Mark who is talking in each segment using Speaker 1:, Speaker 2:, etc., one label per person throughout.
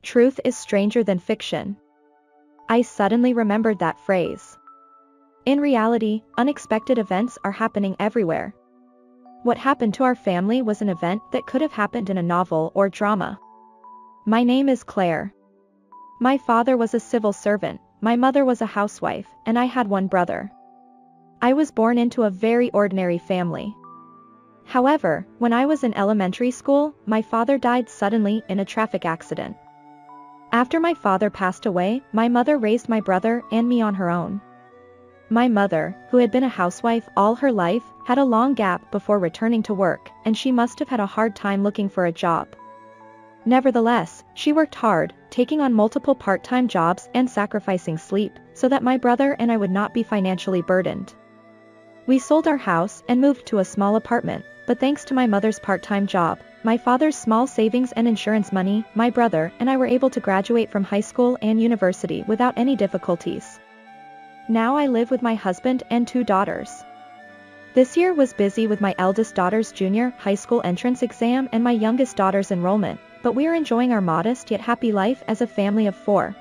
Speaker 1: Truth is stranger than fiction. I suddenly remembered that phrase. In reality, unexpected events are happening everywhere. What happened to our family was an event that could have happened in a novel or drama. My name is Claire. My father was a civil servant, my mother was a housewife, and I had one brother. I was born into a very ordinary family. However, when I was in elementary school, my father died suddenly in a traffic accident. After my father passed away, my mother raised my brother and me on her own. My mother, who had been a housewife all her life, had a long gap before returning to work, and she must have had a hard time looking for a job. Nevertheless, she worked hard, taking on multiple part-time jobs and sacrificing sleep, so that my brother and I would not be financially burdened. We sold our house and moved to a small apartment, but thanks to my mother's part-time job, my father's small savings and insurance money, my brother and I were able to graduate from high school and university without any difficulties. Now I live with my husband and 2 daughters. This year was busy with my eldest daughter's junior high school entrance exam and my youngest daughter's enrollment, but we are enjoying our modest yet happy life as a family of 4.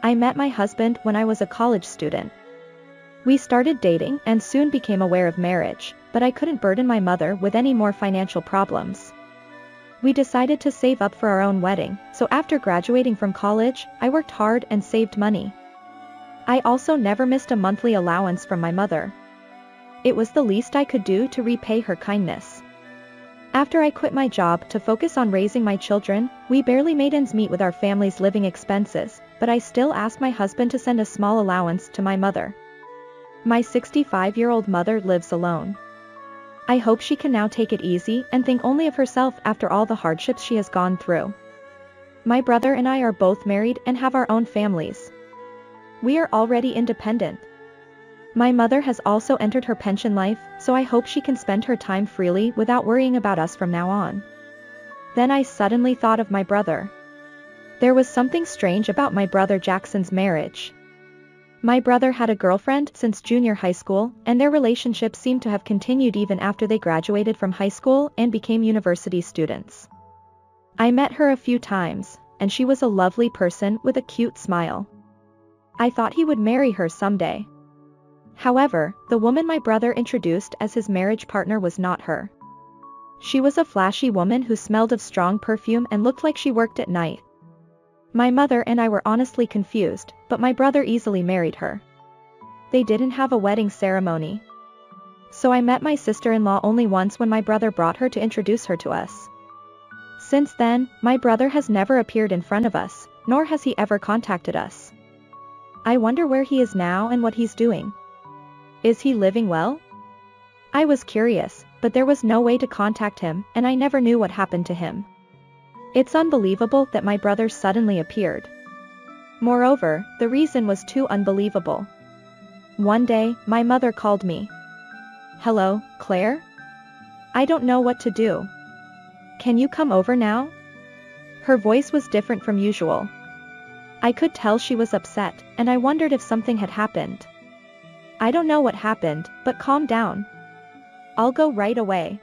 Speaker 1: I met my husband when I was a college student. We started dating and soon became aware of marriage, but I couldn't burden my mother with any more financial problems. We decided to save up for our own wedding, so after graduating from college, I worked hard and saved money. I also never missed a monthly allowance from my mother. It was the least I could do to repay her kindness. After I quit my job to focus on raising my children, we barely made ends meet with our family's living expenses, but I still asked my husband to send a small allowance to my mother. My 65-year-old mother lives alone. I hope she can now take it easy and think only of herself after all the hardships she has gone through. My brother and I are both married and have our own families. We are already independent. My mother has also entered her pension life, so I hope she can spend her time freely without worrying about us from now on. Then I suddenly thought of my brother. There was something strange about my brother Jackson's marriage. My brother had a girlfriend since junior high school, and their relationship seemed to have continued even after they graduated from high school and became university students. I met her a few times, and she was a lovely person with a cute smile. I thought he would marry her someday. However, the woman my brother introduced as his marriage partner was not her. She was a flashy woman who smelled of strong perfume and looked like she worked at night. My mother and I were honestly confused, but my brother easily married her. They didn't have a wedding ceremony. So I met my sister-in-law only once when my brother brought her to introduce her to us. Since then, my brother has never appeared in front of us, nor has he ever contacted us. I wonder where he is now and what he's doing. Is he living well? I was curious, but there was no way to contact him, and I never knew what happened to him. It's unbelievable that my brother suddenly appeared. Moreover, the reason was too unbelievable. One day, my mother called me. "Hello, Claire? I don't know what to do. Can you come over now?" Her voice was different from usual. I could tell she was upset, and I wondered if something had happened. "I don't know what happened, but calm down. I'll go right away."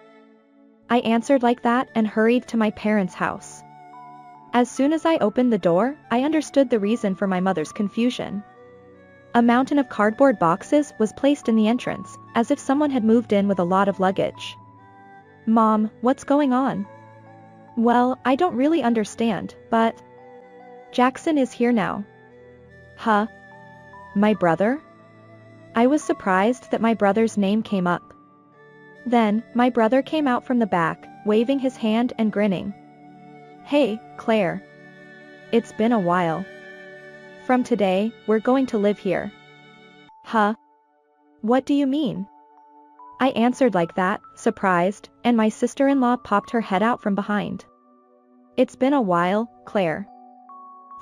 Speaker 1: I answered like that and hurried to my parents' house. As soon as I opened the door, I understood the reason for my mother's confusion. A mountain of cardboard boxes was placed in the entrance, as if someone had moved in with a lot of luggage. "Mom, what's going on?" "Well, I don't really understand, but Jackson is here now." "Huh? My brother?" I was surprised that my brother's name came up. Then, my brother came out from the back, waving his hand and grinning. "Hey, Claire. It's been a while. From today, we're going to live here." "Huh? What do you mean?" I answered like that, surprised, and my sister-in-law popped her head out from behind. "It's been a while, Claire.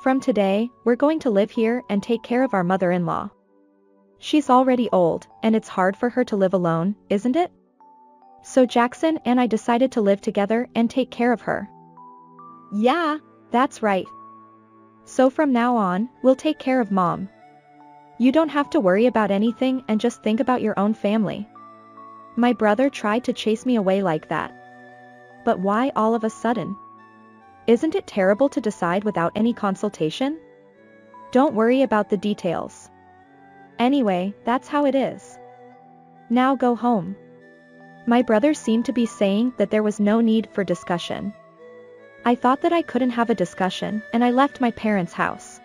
Speaker 1: From today, we're going to live here and take care of our mother-in-law. She's already old, and it's hard for her to live alone, isn't it? So Jackson and I decided to live together and take care of her." "Yeah, that's right. So from now on, we'll take care of Mom. You don't have to worry about anything and just think about your own family." My brother tried to chase me away like that. But why all of a sudden? Isn't it terrible to decide without any consultation? Don't worry about the details. Anyway, that's how it is. Now go home. My brother seemed to be saying that there was no need for discussion. I thought that I couldn't have a discussion, and I left my parents' house.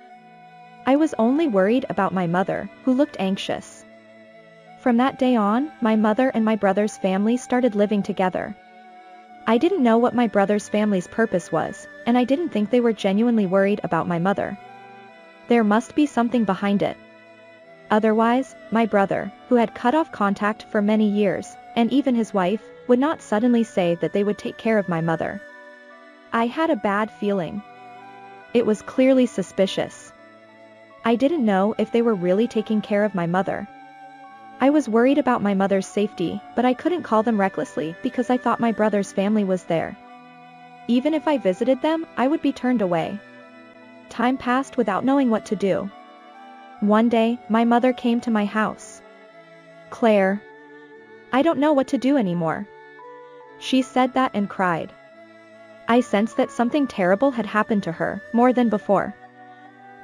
Speaker 1: I was only worried about my mother, who looked anxious. From that day on, my mother and my brother's family started living together. I didn't know what my brother's family's purpose was, and I didn't think they were genuinely worried about my mother. There must be something behind it. Otherwise, my brother, who had cut off contact for many years, and even his wife, would not suddenly say that they would take care of my mother. I had a bad feeling. It was clearly suspicious. I didn't know if they were really taking care of my mother. I was worried about my mother's safety, but I couldn't call them recklessly because I thought my brother's family was there. Even if I visited them, I would be turned away. Time passed without knowing what to do. One day, my mother came to my house. "Claire, I don't know what to do anymore." She said that and cried. I sensed that something terrible had happened to her, more than before.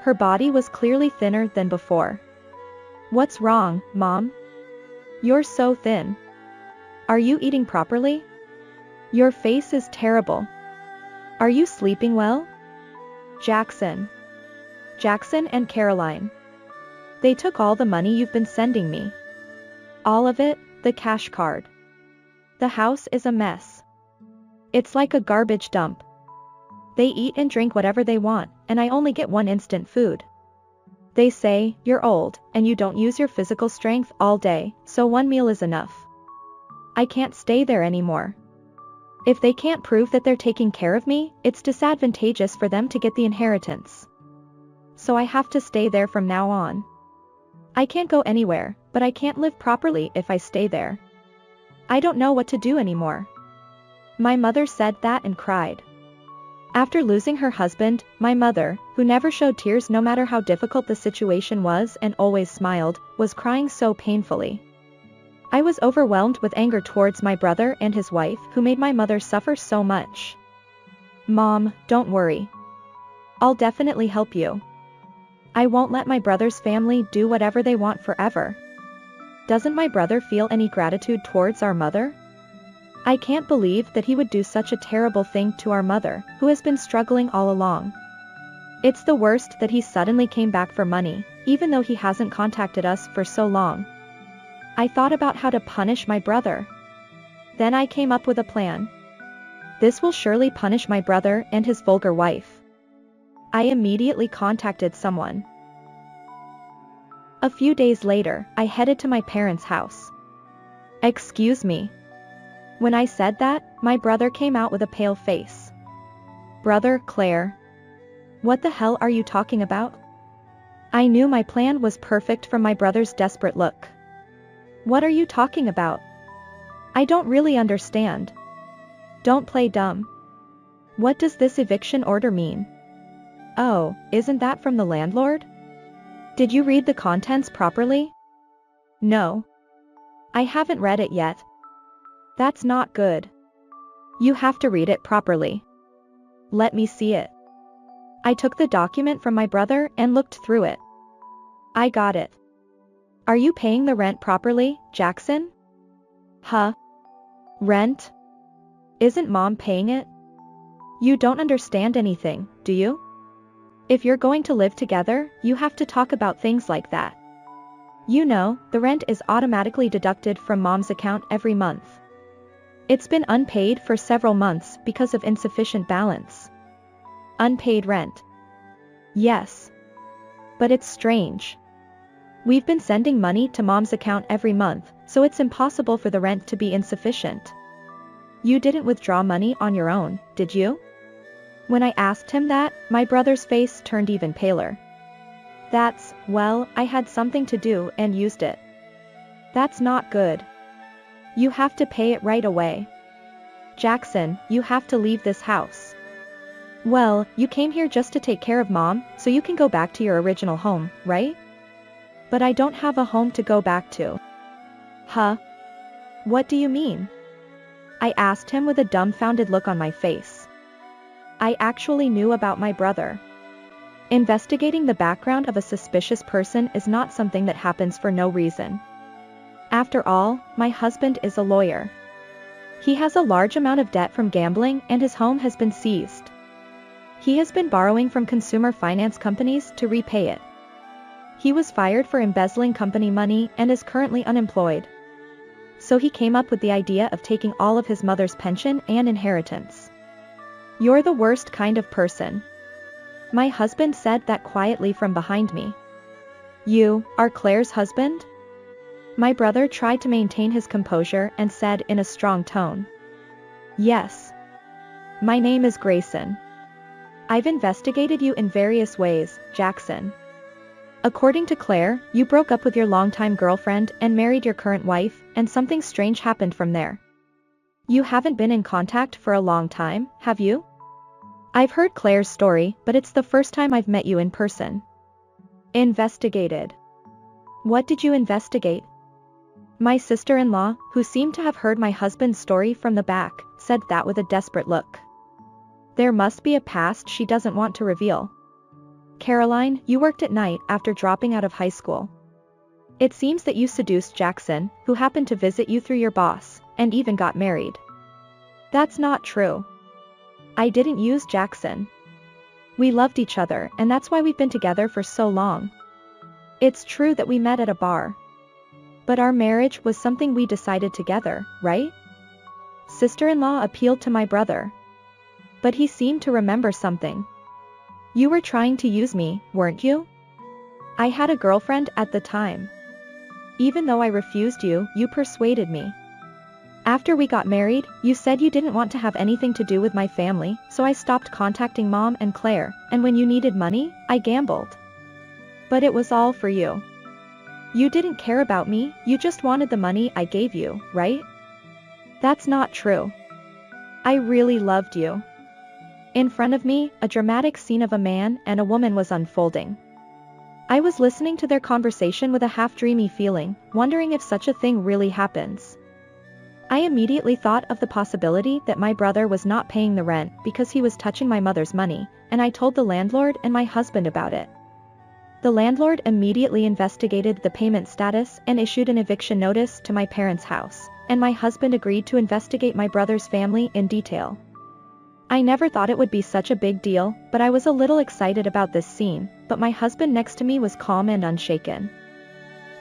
Speaker 1: Her body was clearly thinner than before. "What's wrong, Mom? You're so thin. Are you eating properly? Your face is terrible. Are you sleeping well?" Jackson and Caroline. They took all the money you've been sending me. All of it, the cash card. The house is a mess. It's like a garbage dump. They eat and drink whatever they want, and I only get one instant food. They say, "You're old, and you don't use your physical strength all day, so one meal is enough." I can't stay there anymore. If they can't prove that they're taking care of me, it's disadvantageous for them to get the inheritance. So I have to stay there from now on. I can't go anywhere, but I can't live properly if I stay there. I don't know what to do anymore. My mother said that and cried. After losing her husband, my mother, who never showed tears no matter how difficult the situation was and always smiled, was crying so painfully. I was overwhelmed with anger towards my brother and his wife who made my mother suffer so much. "Mom, don't worry. I'll definitely help you. I won't let my brother's family do whatever they want forever. Doesn't my brother feel any gratitude towards our mother? I can't believe that he would do such a terrible thing to our mother, who has been struggling all along. It's the worst that he suddenly came back for money, even though he hasn't contacted us for so long." I thought about how to punish my brother. Then I came up with a plan. This will surely punish my brother and his vulgar wife. I immediately contacted someone. A few days later, I headed to my parents' house. "Excuse me." When I said that, my brother came out with a pale face. "Brother, Claire. What the hell are you talking about?" I knew my plan was perfect from my brother's desperate look. "What are you talking about? I don't really understand. Don't play dumb. What does this eviction order mean?" "Oh, isn't that from the landlord? Did you read the contents properly?" "No. I haven't read it yet." "That's not good. You have to read it properly. Let me see it." I took the document from my brother and looked through it. I got it. "Are you paying the rent properly, Jackson?" "Huh? Rent? Isn't Mom paying it?" "You don't understand anything, do you? If you're going to live together, you have to talk about things like that. You know, the rent is automatically deducted from Mom's account every month. It's been unpaid for several months because of insufficient balance." "Unpaid rent?" "Yes. But it's strange. We've been sending money to Mom's account every month, so it's impossible for the rent to be insufficient. You didn't withdraw money on your own, did you?" When I asked him that, my brother's face turned even paler. Well, I had something to do and used it." "That's not good. You have to pay it right away. Jackson, you have to leave this house." "Well, you came here just to take care of Mom, so you can go back to your original home, right?" "But I don't have a home to go back to." "Huh? What do you mean?" I asked him with a dumbfounded look on my face. I actually knew about my brother. Investigating the background of a suspicious person is not something that happens for no reason. After all, my husband is a lawyer. He has a large amount of debt from gambling and his home has been seized. He has been borrowing from consumer finance companies to repay it. He was fired for embezzling company money and is currently unemployed. So he came up with the idea of taking all of his mother's pension and inheritance. You're the worst kind of person. My husband said that quietly from behind me. You are Claire's husband? My brother tried to maintain his composure and said in a strong tone. Yes. My name is Grayson. I've investigated you in various ways, Jackson. According to Claire, you broke up with your longtime girlfriend and married your current wife, and something strange happened from there. You haven't been in contact for a long time, have you? I've heard Claire's story, but it's the first time I've met you in person. Investigated. What did you investigate? My sister-in-law, who seemed to have heard my husband's story from the back, said that with a desperate look. There must be a past she doesn't want to reveal. Caroline, you worked at night after dropping out of high school. It seems that you seduced Jackson, who happened to visit you through your boss, and even got married. That's not true. I didn't use Jackson. We loved each other and that's why we've been together for so long. It's true that we met at a bar. But our marriage was something we decided together, right? Sister-in-law appealed to my brother. But he seemed to remember something. You were trying to use me, weren't you? I had a girlfriend at the time. Even though I refused you, you persuaded me. After we got married, you said you didn't want to have anything to do with my family, so I stopped contacting Mom and Claire, and when you needed money, I gambled. But it was all for you. You didn't care about me, you just wanted the money I gave you, right? That's not true. I really loved you. In front of me, a dramatic scene of a man and a woman was unfolding. I was listening to their conversation with a half-dreamy feeling, wondering if such a thing really happens. I immediately thought of the possibility that my brother was not paying the rent because he was touching my mother's money, and I told the landlord and my husband about it. The landlord immediately investigated the payment status and issued an eviction notice to my parents' house, and my husband agreed to investigate my brother's family in detail. I never thought it would be such a big deal, but I was a little excited about this scene, but my husband next to me was calm and unshaken.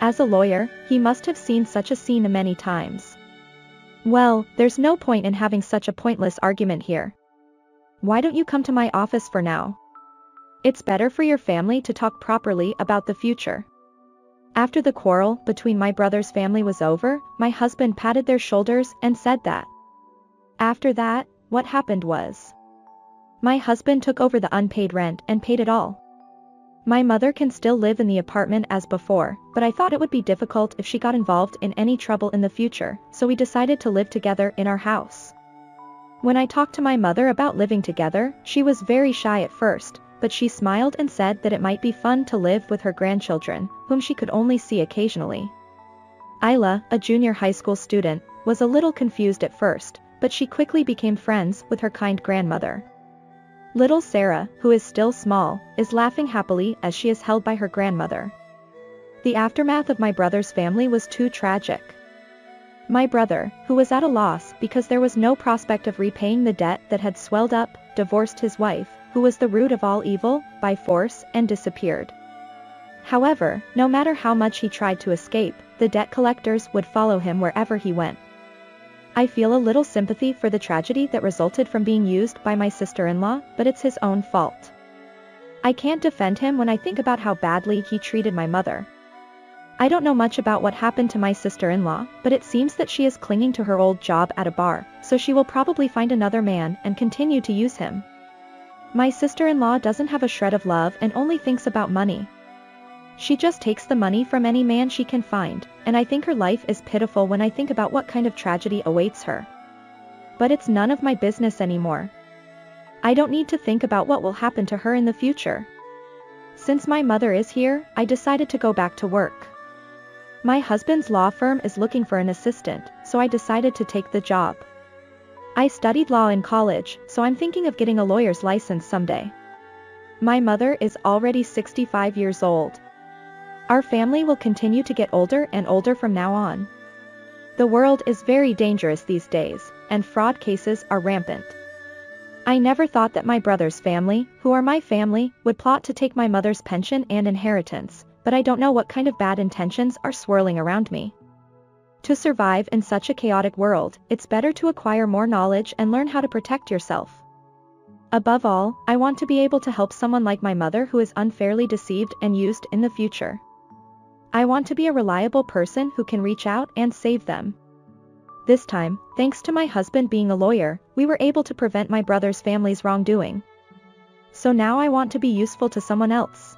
Speaker 1: As a lawyer, he must have seen such a scene many times. Well, there's no point in having such a pointless argument here. Why don't you come to my office for now? It's better for your family to talk properly about the future. After the quarrel between my brother's family was over, my husband patted their shoulders and said that. After that, what happened was, my husband took over the unpaid rent and paid it all. My mother can still live in the apartment as before, but I thought it would be difficult if she got involved in any trouble in the future, so we decided to live together in our house. When I talked to my mother about living together, she was very shy at first, but she smiled and said that it might be fun to live with her grandchildren, whom she could only see occasionally. Isla, a junior high school student, was a little confused at first, but she quickly became friends with her kind grandmother. Little Sarah, who is still small, is laughing happily as she is held by her grandmother. The aftermath of my brother's family was too tragic. My brother, who was at a loss because there was no prospect of repaying the debt that had swelled up, divorced his wife, who was the root of all evil, by force, and disappeared. However, no matter how much he tried to escape, the debt collectors would follow him wherever he went. I feel a little sympathy for the tragedy that resulted from being used by my sister-in-law, but it's his own fault. I can't defend him when I think about how badly he treated my mother. I don't know much about what happened to my sister-in-law, but it seems that she is clinging to her old job at a bar, so she will probably find another man and continue to use him. My sister-in-law doesn't have a shred of love and only thinks about money. She just takes the money from any man she can find, and I think her life is pitiful when I think about what kind of tragedy awaits her. But it's none of my business anymore. I don't need to think about what will happen to her in the future. Since my mother is here, I decided to go back to work. My husband's law firm is looking for an assistant, so I decided to take the job. I studied law in college, so I'm thinking of getting a lawyer's license someday. My mother is already 65 years old. Our family will continue to get older and older from now on. The world is very dangerous these days, and fraud cases are rampant. I never thought that my brother's family, who are my family, would plot to take my mother's pension and inheritance, but I don't know what kind of bad intentions are swirling around me. To survive in such a chaotic world, it's better to acquire more knowledge and learn how to protect yourself. Above all, I want to be able to help someone like my mother who is unfairly deceived and used in the future. I want to be a reliable person who can reach out and save them. This time, thanks to my husband being a lawyer, we were able to prevent my brother's family's wrongdoing. So now I want to be useful to someone else.